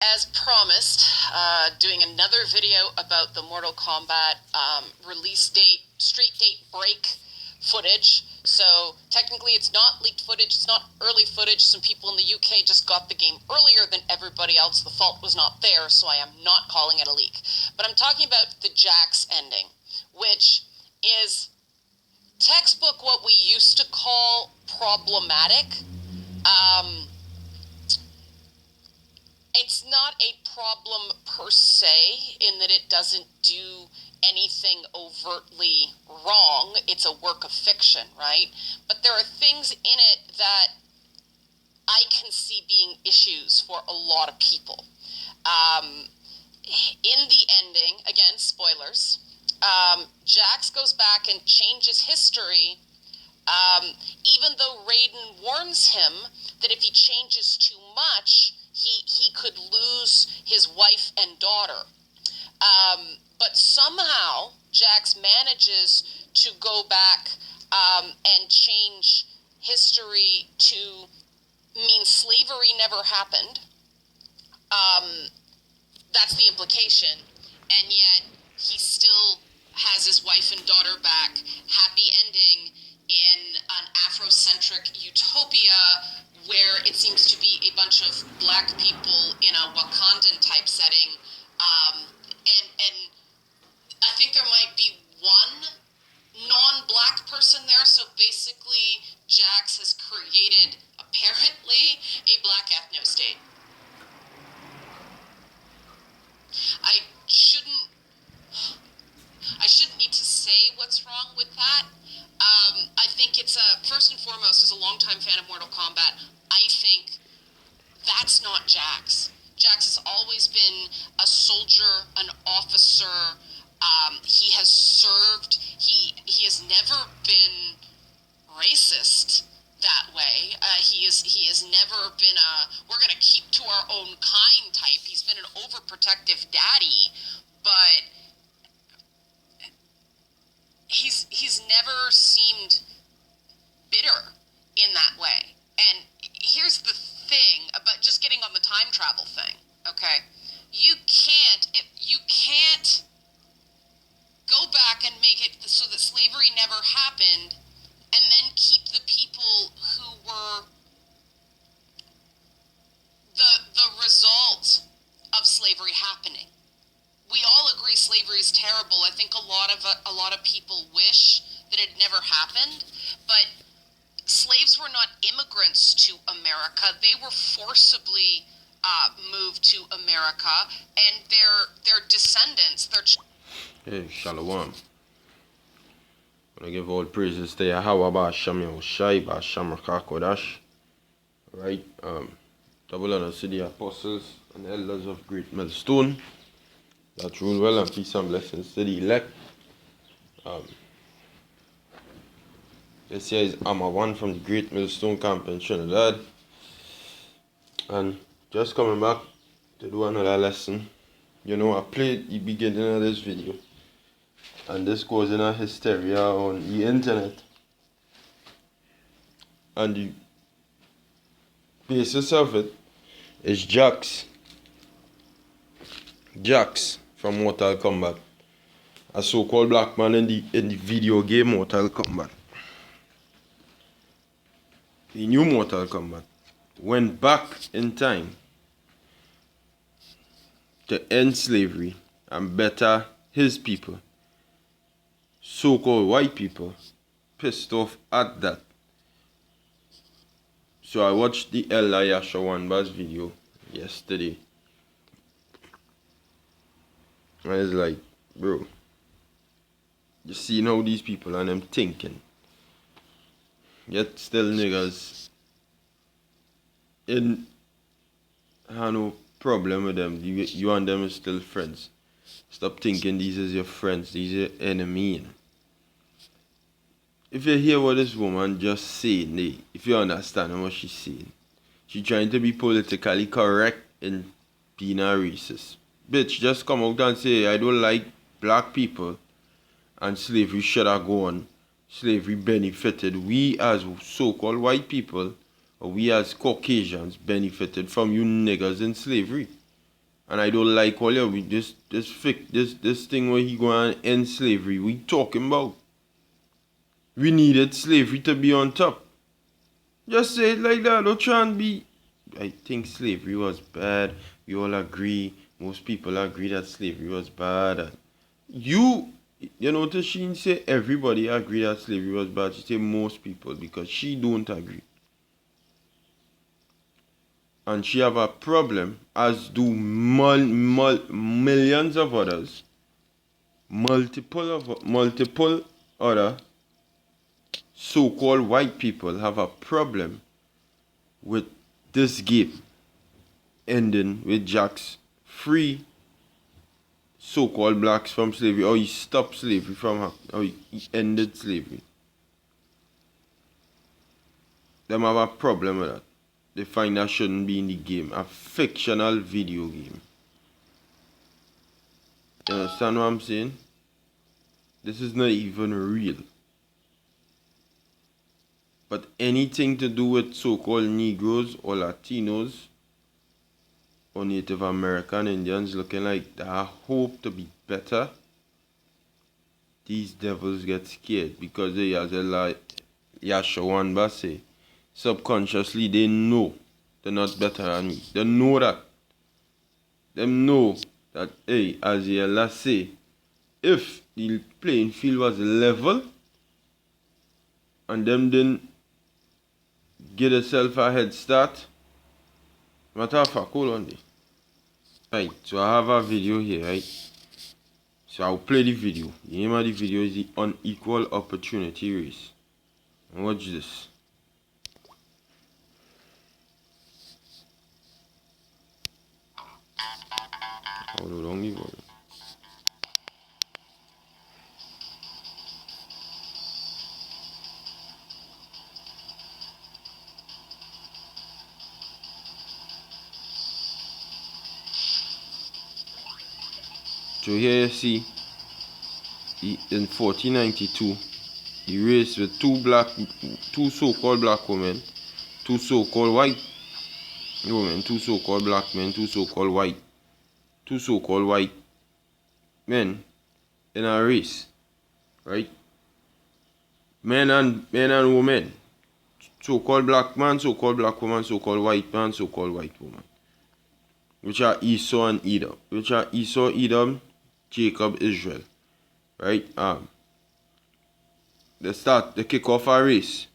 As promised, doing another video about the Mortal Kombat release date, street date break footage. So technically it's not leaked footage, it's not early footage. Some people in the UK just got the game earlier than everybody else. The fault was not theirs, so I am not calling it a leak. But I'm talking about the Jax ending, which is textbook what we used to call problematic. It's not a problem per se in that it doesn't do anything overtly wrong. It's a work of fiction, right? But there are things in it that I can see being issues for a lot of people. In the ending, again, spoilers, Jax goes back and changes history, even though Raiden warns him that if he changes too much, he could lose his wife and daughter. But somehow Jax manages to go back and change history to mean slavery never happened. That's the implication. And yet he still has his wife and daughter back. Happy ending in an Afrocentric utopia where it seems to be a bunch of black people in a Wakandan type setting. And I think there might be one non-black person there, so basically Jax has created, apparently, a black ethno-state. I shouldn't need to say what's wrong with that. I think it's first and foremost, as a longtime fan of Mortal Kombat, I think that's not Jax. Jax has always been a soldier, an officer. He has served. He has never been racist that way. He has never been we're gonna keep to our own kind type. He's been an overprotective daddy, but he's never seemed bitter in that way. And here's the thing about just getting on the time travel thing, okay? You can't go back and make it so that slavery never happened and then keep the people who were the result of slavery happening. We all agree slavery is terrible. I think a lot of people wish that it never happened, but slaves were not immigrants to America. They were forcibly moved to America, and their descendants, Hey, Shalom. I want to give all praises to Yahweh Ba'Shem Yahushai Ba'Shem Rakakodash. Right? Double honor to the apostles and elders of Great Millstone that rule well, and peace and blessings to the elect. This here is Amma 1 from the Great Millstone Camp in Trinidad. And just coming back to do another lesson. You know, I played the beginning of this video, and this goes in a hysteria on the internet. And the basis of it is Jax from Mortal Kombat, a so-called black man in the video game Mortal Kombat. The new Mortal Kombat went back in time to end slavery and better his people, so-called white people, pissed off at that. So I watched the Ella Yashawanba's video yesterday, and it's like, bro, you see how these people and them thinking, yet still niggas in have no problem with them. You and them is still friends. Stop thinking these is your friends, these are your enemy. If you hear what this woman just saying, if you understand what she's saying, she's trying to be politically correct in being a racist. Bitch, just come out and say, I don't like black people and slavery should have gone. Slavery benefited. We as so-called white people, or we as Caucasians benefited from you niggas in slavery. And I don't like all your this thing where he going to end slavery. We talking about. We needed slavery to be on top. Just say it like that. Don't try and be. I think slavery was bad. We all agree. Most people agree that slavery was bad. You notice she didn't say everybody agree that slavery was bad. She said most people because she don't agree. And she have a problem, as do millions of others, multiple other so-called white people have a problem with this game ending with Jack's free so-called blacks from slavery, or he stopped slavery from her, or he ended slavery. Them have a problem with that. They find that shouldn't be in the game. A fictional video game. You understand what I'm saying? This is not even real. But anything to do with so-called Negroes or Latinos or Native American Indians looking like they hope to be better, these devils get scared because they, as Yashawan say, subconsciously they know they're not better than me. They know that. They know that, hey, as Yella say, if the playing field was level and them didn't get themselves a head start, matter of fact, hold on there. Right, so I have a video here, right? So I'll play the video. The name of the video is the Unequal Opportunity Race. And watch this. Hold on, the volume. So here you see, in 1492, the race with two so-called black women, two so-called white women, two so-called black men, two so-called white men in a race, right? Men and women, so-called black man, so-called black woman, so-called white man, so-called white woman, which are Esau and Edom, Jacob, Israel, right? They kick off a race.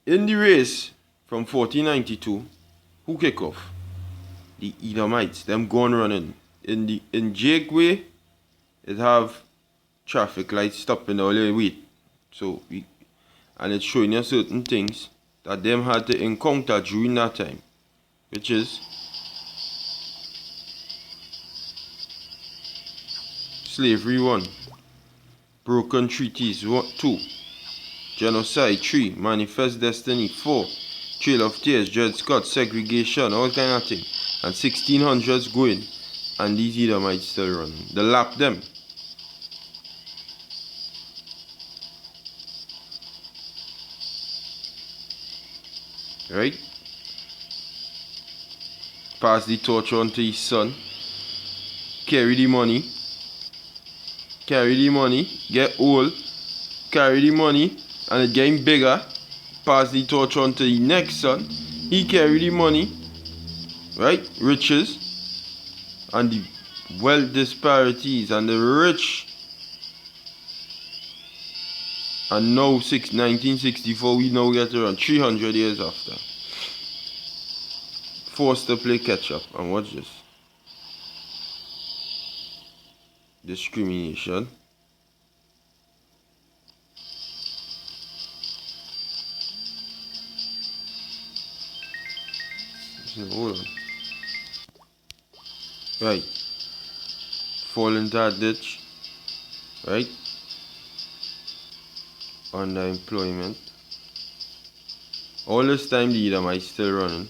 In the race from 1492, who kick off? The Edomites. Them gone running. In Jake way, it have traffic lights stopping all the way. And it's showing you certain things that them had to encounter during that time, which is slavery 1, broken treaties 2, genocide 3, manifest destiny 4, trail of tears, Dred Scott, segregation, all kind of thing, and 1600s going, and these Edomites still running. They lap them. Right? Pass the torch on to his son. Carry the money, get old, carry the money, and it getting bigger. Pass the torch on to the next son. He carry the money, right? Riches, and the wealth disparities, and the rich. And now, 1964, we now get around 300 years after. Forced to play catch up. And watch this. Discrimination. Hold on. Right. Fall into that ditch. Right. Underemployment. All this time the Edomites still running.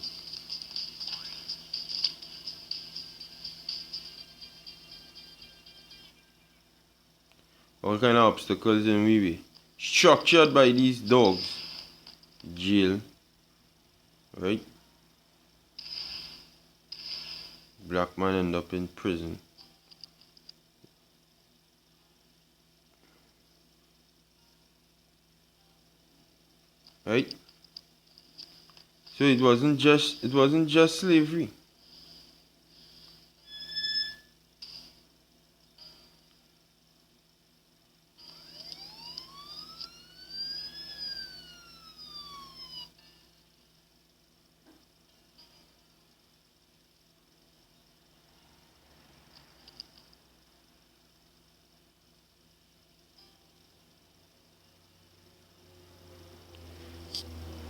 All kind of obstacles in we way. Structured by these dogs. Jail. Right? Black man end up in prison. Right? So it wasn't just slavery.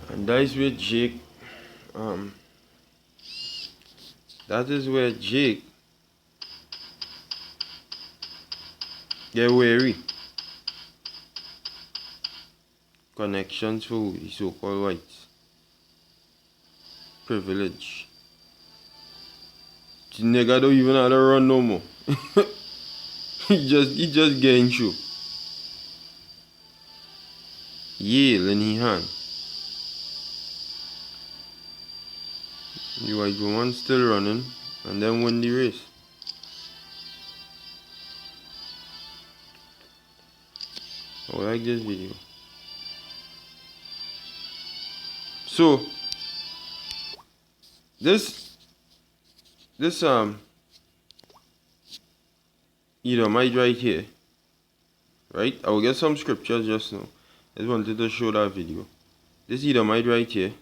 And that is where Jake get wary. Connections for the so-called whites. Privilege. The nigga don't even have to run no more. he just getting through. Yale in his hand. The white woman still running and then win the race. I like this video. So this Edomite right here, right? I will get some scriptures just now. I just wanted to show that video. This Edomite right here.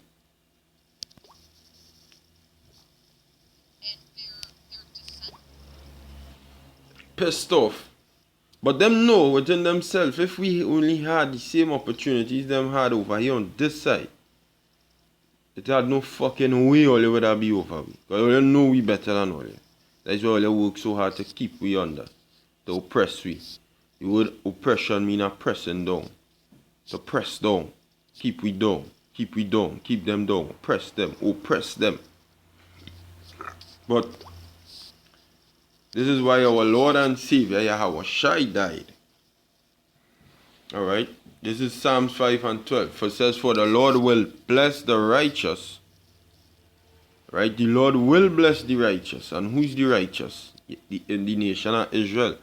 Pissed off. But them know within themselves, if we only had the same opportunities them had over here on this side, it had no fucking way all would have be over we. Because all know we better than all. That's why all work so hard to keep we under. To oppress we. The word oppression mean a pressing down. To press down. Keep we down. Keep we down. Keep them down. Oppress them. Oppress them. But this is why our Lord and Savior Yahweh Shai died. Alright? This is Psalms 5 and 12. For it says, for the Lord will bless the righteous. Right? The Lord will bless the righteous. And who is the righteous? In the nation of Israel.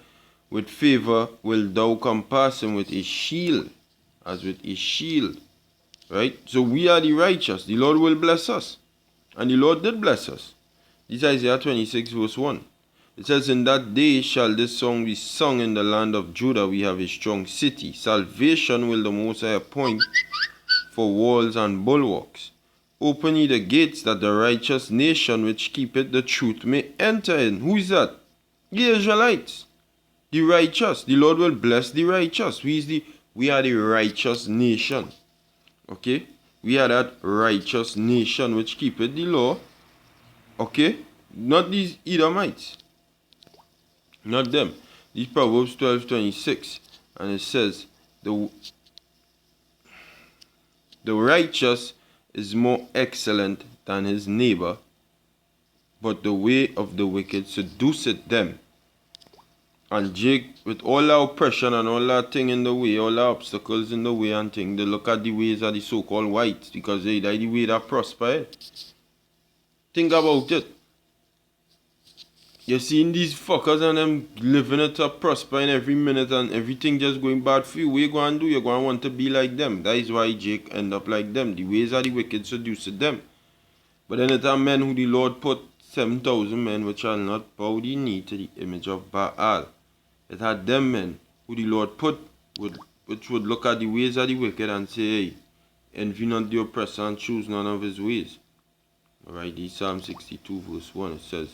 With favor will thou compass him with a shield. As with a shield. Right? So we are the righteous. The Lord will bless us. And the Lord did bless us. This is Isaiah 26 verse 1. It says, in that day shall this song be sung in the land of Judah. We have a strong city. Salvation will the Most High appoint for walls and bulwarks. Open ye the gates, that the righteous nation which keepeth the truth may enter in. Who is that? The Israelites. The righteous. The Lord will bless the righteous. We are the righteous nation. Okay? We are that righteous nation which keepeth the law. Okay? Not these Edomites. Not them. This Proverbs 12:26, and it says, the righteous is more excellent than his neighbor, but the way of the wicked seduceth them. And Jake, with all that oppression and all that thing in the way, all the obstacles in the way and thing, they look at the ways of the so-called whites, because they are the way that prosper. Think about it. You're seeing these fuckers and them living it up, prospering every minute and everything just going bad for you. What you going to do? You're going to want to be like them. That is why Jake end up like them. The ways of the wicked seduce them. But then it are men who the Lord put 7,000 men which shall not bow the knee to the image of Baal. It had them men who the Lord put, which would look at the ways of the wicked and say, hey, envy not the oppressor and choose none of his ways. Alright, this Psalm 62 verse 1, it says,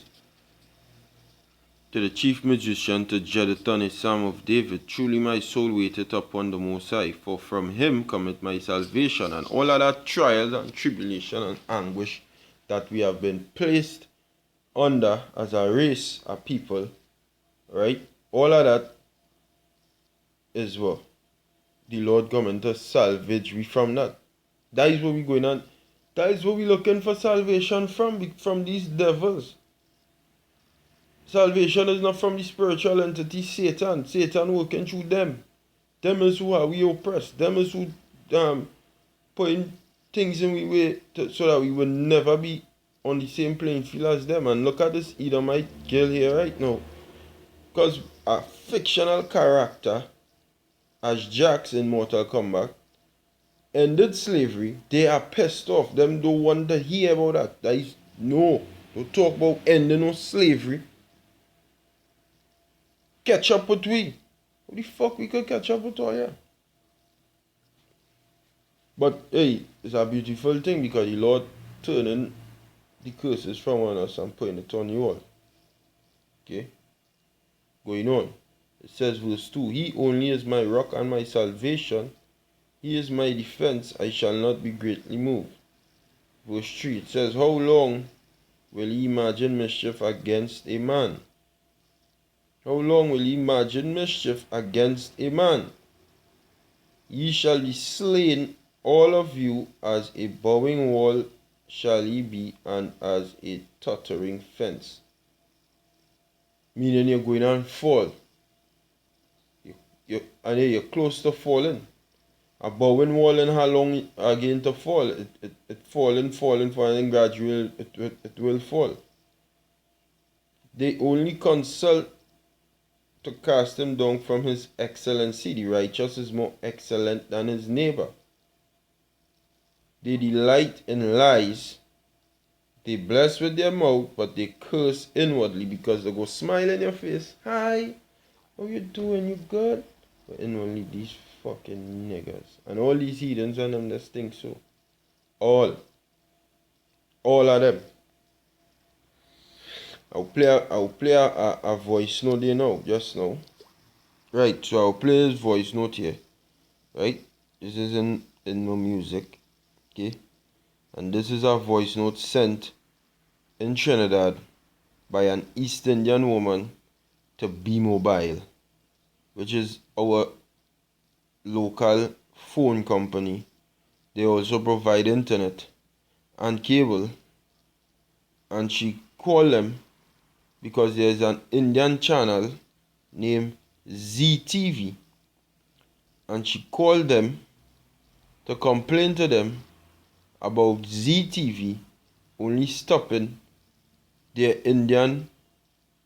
to the chief magician, to Jeduthun, a psalm of David, truly my soul waiteth upon the Most High, for from him cometh my salvation. And all of that trials and tribulation and anguish that we have been placed under as a race, a people, right? All of that is what? The Lord coming to salvage we from that. That is what we're going on. That is what we're looking for salvation from these devils. Salvation is not from the spiritual entity Satan. Satan working through them. Them is who are we oppressed. Them is who putting things in we way so that we will never be on the same playing field as them. And look at this Edomite girl here right now. Because a fictional character as Jax in Mortal Kombat ended slavery, they are pissed off. Them don't want to hear about that. That is no. Don't talk about ending no slavery. Catch up with we. What the fuck we could catch up with all yeah? But hey, it's a beautiful thing because the Lord turning the curses from on us and putting it on you all. Okay? Going on. It says verse 2, He only is my rock and my salvation. He is my defense. I shall not be greatly moved. Verse 3, it says, How long will he imagine mischief against a man? How long will he imagine mischief against a man? Ye shall be slain, all of you, as a bowing wall shall ye be, and as a tottering fence. Meaning you're going and fall. And you're close to falling. A bowing wall and how long again to fall? It falling, and gradually it will fall. They only consult to cast him down from his excellency. The righteous is more excellent than his neighbor. They delight in lies. They bless with their mouth, but they curse inwardly because they go smile in your face. Hi, how you doing? You good? But inwardly, these fucking niggas. And all these heathens and them that stink so. All of them. I'll play a voice note there now, just now. Right, so I'll play this voice note here. Right? This is in my music. Okay? And this is a voice note sent in Trinidad by an East Indian woman to B-Mobile, which is our local phone company. They also provide internet and cable. And she called them because there's an Indian channel named ZTV. And she called them to complain to them about ZTV only stopping their Indian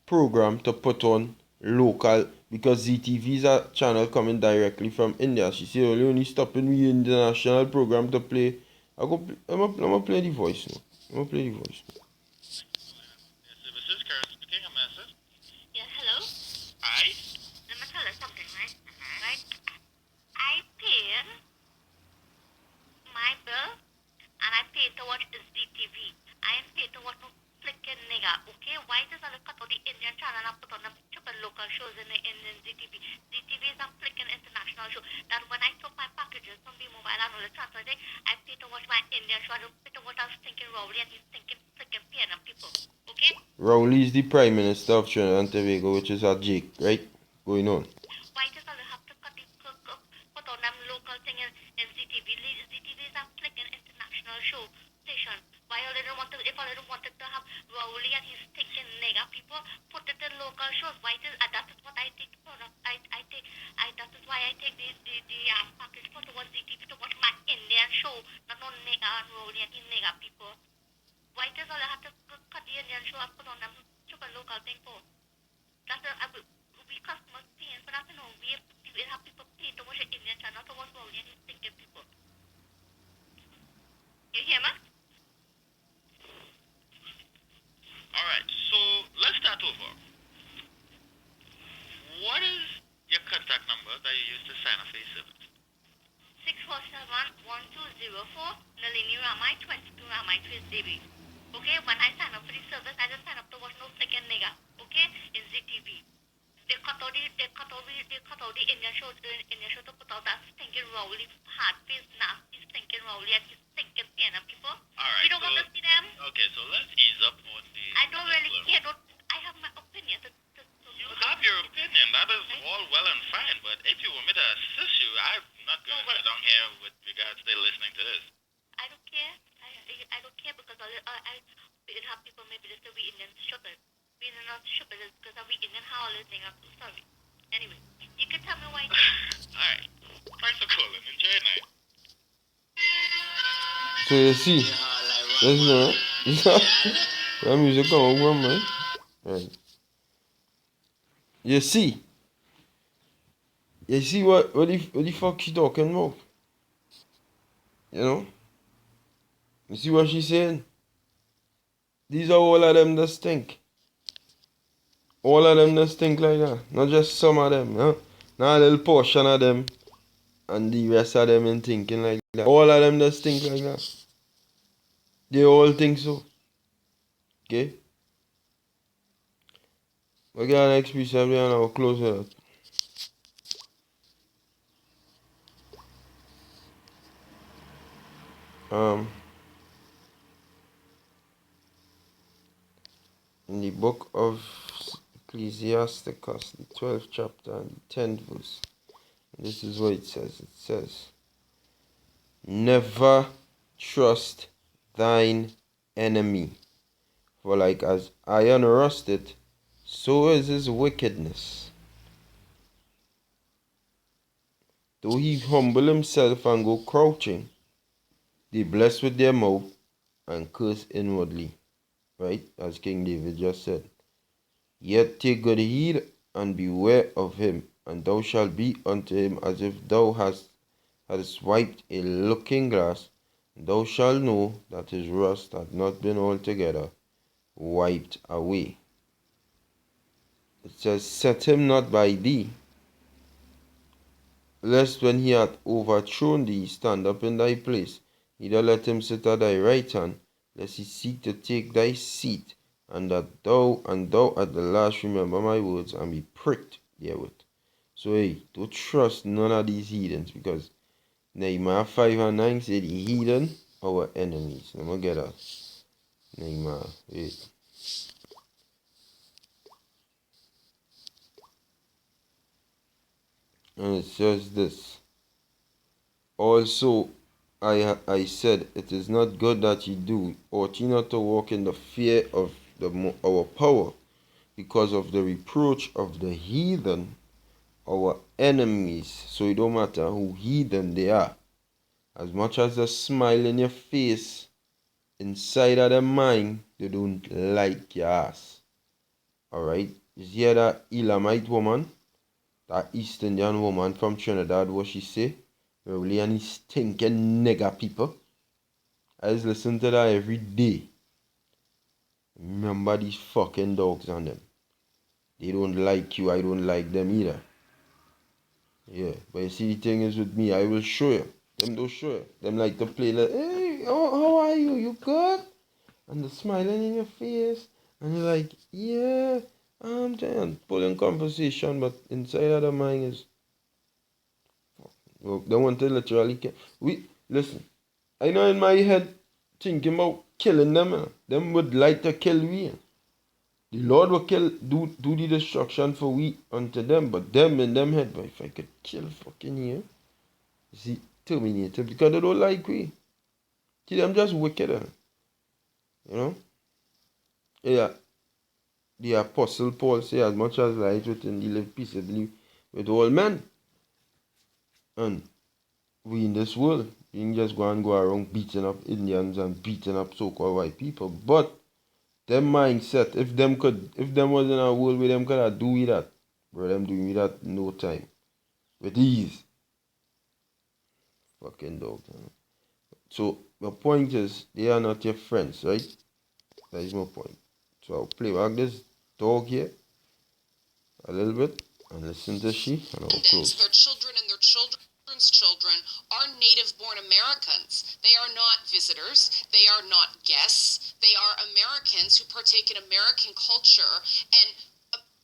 program to put on local, because ZTV is a channel coming directly from India. She said only stopping the international program to play. I'm gonna play the voice now. I'm gonna play the voice now. Yes, hello? Hi. Let me tell you something, right? Right? I paid my bill and I paid to watch this DTV. I ain't paid to watch no flicking nigga, okay? Why does I look at all the Indian channel and put on them stupid local shows in the Indian ZTV? ZTV is a flicking international show. That when I took my packages from the mobile and all the transfer thing, I paid to watch my Indian show. I don't pay to watch our stinking Rowley and he's stinking flicking PNM people, okay? Rowley is the Prime Minister of Trinidad and Tobago, which is a Jake, right? Going on. Why does I have to put on them local thing in ZTV? ZTV is a flicking international show station. Why all they don't want to, if all they don't wanted to have Rowley and his stinking nigga people, put it in local shows. Why does, that is what I take for, that is why I take the package for to watch ZTV to watch my Indian show, not no nigga and Rowley and his nigga people. Why does all I have to cut the Indian show and put on them super local thing for? That's we customers paying for that, you know, we have people paying to watch the Indian channel, to watch Rowley and his thinking people. You hear me? Alright, so let's start over. What is your contact number that you use to sign up for your service? 647-1204 Nalini Ramai 22 Ramai 3 Okay, when I sign up for the service, I just sign up to watch no freaking nigga, okay, in ZTV. They cut out the Indian show to put out that stinking Rowley, hard-faced, nasty, stinking Rowley and his stinking PNM people. Alright, You don't want to see them? Okay, so let's ease up on the... I don't really care. I have my opinion. You have your opinion, that is all well and fine, but if you want me to assist you, I'm not going to sit down here with regards to listening to this. I don't care. I don't care because I have people maybe they say we Indians stupid. We are not stupid because we Indian how all this thing. I'm so sorry. Anyway, you can tell me why. Alright, thanks for calling. Enjoy your night. So you see, listen, That music come out from, man. Right. You see what the fuck she talking about? You know? You see what she's saying? These are all of them that stink. All of them that stink like that. Not just some of them, huh? Not a little portion of them and the rest of them ain't thinking like that. All of them that stink like that. They all think so. Okay? We got next piece of and I'll close it out. In the book of Ecclesiasticus, the 12th chapter and the 10th verse, this is what it says. It says, never trust thine enemy, for like as iron rusted, so is his wickedness. Though he humble himself and go crouching, they bless with their mouth and curse inwardly. Right? As King David just said. Yet take good heed and beware of him, and thou shalt be unto him as if thou hadst wiped a looking glass, and thou shalt know that his rust hath not been altogether wiped away. It says, set him not by thee, lest when he hath overthrown thee stand up in thy place, neither let him sit at thy right hand, lest he seek to take thy seat, and thou at the last remember my words and be pricked therewith. So hey, don't trust none of these heathens, because Nehemiah 5 and 9 say the heathen our enemies. Let me get that. Nehemiah 8. And it says this. Also I said, it is not good that ye do. Ought ye not to walk in the fear of our power, because of the reproach of the heathen, our enemies. So it don't matter who heathen they are. As much as they smile in your face, inside of their mind, they don't like your ass. Alright? You hear that Elamite woman? That East Indian woman from Trinidad, what she say? Really, any stinking nigger people. I just listen to that every day. Remember these fucking dogs on them. They don't like you, I don't like them either. Yeah, but you see the thing is with me, I will show you. Them don't show you. Them like to play like, hey, how are you? You good? And they're smiling in your face. And you're like, yeah, I'm trying to pull in conversation, but inside of the mind is, well, they want to literally kill. Listen, I know in my head thinking about killing them. Them would like to kill we. The Lord will do the destruction for we unto them, but them in them head, but if I could kill fucking you see, terminate because they don't like we. See, them just wicked, you know? Yeah, the Apostle Paul say, as much as light within thee live peaceably with all men. And we in this world, we can just go around beating up Indians and beating up so-called white people. But them mindset, if them was in a world where them could have do that, bro, them doing that no time. With ease. Fucking dog. Man. So the point is, they are not your friends, right? That is my point. So I'll play back this dog here a little bit and listen to she and I'll close. Their children and their children's children are native-born Americans. They are not visitors. They are not guests. They are Americans who partake in American culture, and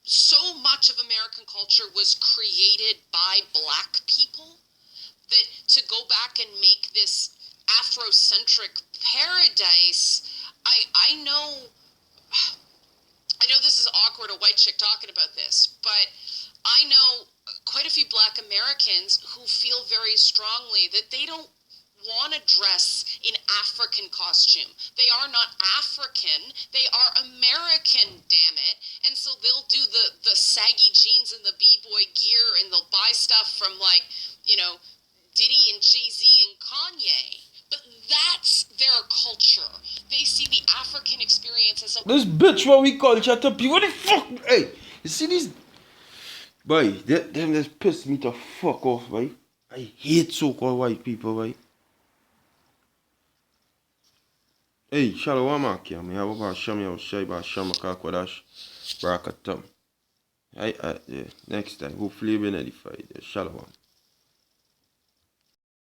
so much of American culture was created by black people that to go back and make this Afrocentric paradise, I know this is awkward, a white chick talking about this, but I know quite a few black Americans who feel very strongly that they don't want to dress in African costume. They are not African, they are American, damn it. And so they'll do the saggy jeans and the b-boy gear, and they'll buy stuff from, like, you know, Diddy and Jay-Z and Kanye. But that's their culture. They see the African experience as a This bitch what we culture to be. What the fuck? Hey, you see these? Boy, them just piss me to fuck off, boy. I hate so-called white people, boy. Hey, Shalom Akim. Me have about Shami or Shaiba Shamaka Kwadash Brakatam. Yeah, next time, hopefully you've been edified. Shalom.